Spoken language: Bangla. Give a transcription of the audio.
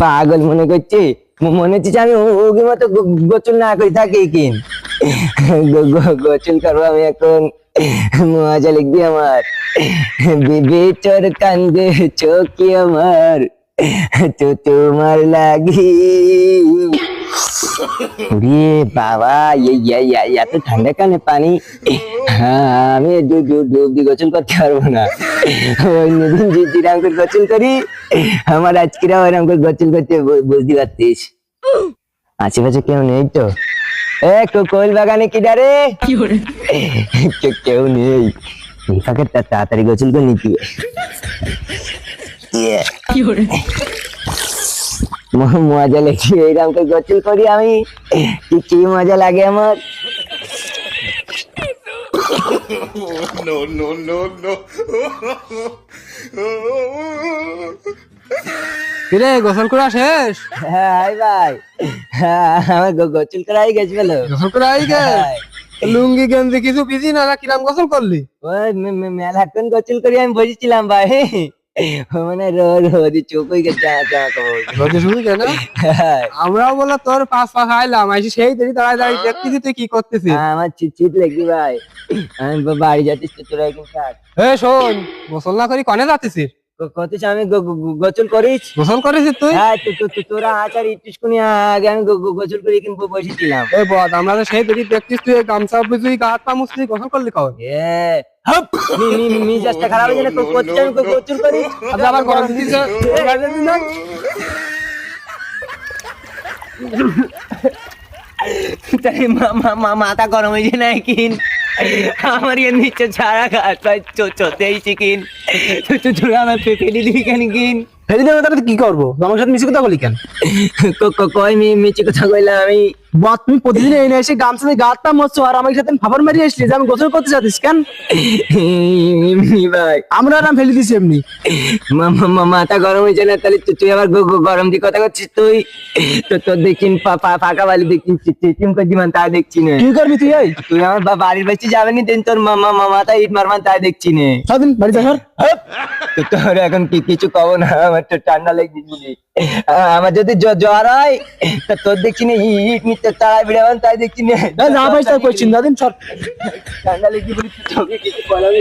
পাগল মনে করছি, মনে হচ্ছে যে আমি ওগের মতো গোসল না করে থাকি কিন। গোসল করবো আমি এখন, মজা লিখবি আমার। বেচর কান্দে চোখে আমার, তো তোমার লাগি। ওরে বাবা, এত ঠান্ডা কানে পানি। হ্যাঁ, আমি ডুব দিয়ে গোসল করতে পারবো না। অন্যদিন যেরকম করে গোসল করি, আমার আজকেরা ওরকম করে গোসল করতে বুঝতে পারতিস। আশেপাশে কেউ নেই তো? কোয়েল বাগানে কি ডারে? কেউ নেই। এই ফাঁকে তাড়াতাড়ি গোসল করে নিতে। মজা লেগে এইরকম করে গোসল করি আমি, কি মজা লাগে আমার। কিরে গোসল করা শেষ? হ্যাঁ ভাই, আমার গোসল করাই গেছে বলো। গোসল করা আই গে লুঙ্গি গেঞ্জি কিছু বিজি না কিরাম গোসল করলি? ওই মেলাক্ষণ গোসল করি আমি বসেছিলাম ভাই, মানে রোজ চোখ হয়ে গেছে। রোদে শুরু কেন? আমরাও বলে তোর পাঁচ পাঁচ আইলাম, আইসি সেই দেরি দাঁড়ায় দাঁড়িয়ে দেখতেছি তুই কি করতেছিস। আমার চিট লেগি ভাই, আমি বাড়ি যাচ্ছিস তো তোরা এখন থাক। শোন, গোসল না করি কনে যাচ্ছিস? কতিস আমি গোসল করিস? গোসল করেছিস তুই? হ্যাঁ, তোরা আচার ইটুসকুনি আগে আমি গোসল করি কিন্তু বসেছিলাম। বদ আমরা তো সেই দেরি দেখছিস তুই গামছা বুঝুই গা হাত পা মুছলি, গোসল করলি কখন? মিজাজটা খারাপ হয়ে যায়, করছি আমি গোসল করি। আবার গরম দিস না। মাথা গরম হয়ে যায় না কিন, আমার এর নিচে ছাড়া গাছ চোতেই শিখিন, তোরা আমার ফেলে দিবি কেন কিন? ফেলে দেবে তাহলে কি করবো? আমার সাথে মিশে কথা বলি কেন? কয় মিছি কথা কইলাম আমি? বদ তুমি প্রতিদিন এনে এসে গামছা দিয়ে গাঁটটা মরছো আর আমার সাথে ফাফর মারি আসলি যে আমি গোসল করতে যাচ্ছিস কেন? এমনি ভাই, আমরা আর ফেলে দিছি এমনি। মাথা গরম হয়েছে না তাহলে তুই আবার গরম দিয়ে কথা করছিস? তুই তোর দেখিন ফাঁকা বালি দেখিন চিম করে দিমান, তাই দেখছি না। কি করবি তুই? তুই আমার বাড়ির বাড়ি যাবেনি দিন, তোর মাথা ইট মারমান, তাই দেখছি না। সারাদিন বাড়ি যাস? তোর এখন কিছু কব না, আমার তো ঠান্ডা লেগে দিবি। আমার যদি জ্বর হয় তা তোর দেখছি না ইট মিটতে তাড়াই বিড়াবান, তাই দেখছি না। যা ভাই করছি না দিন সর। ঠান্ডা লেগে বলি, তোকে কিছু বলাবি।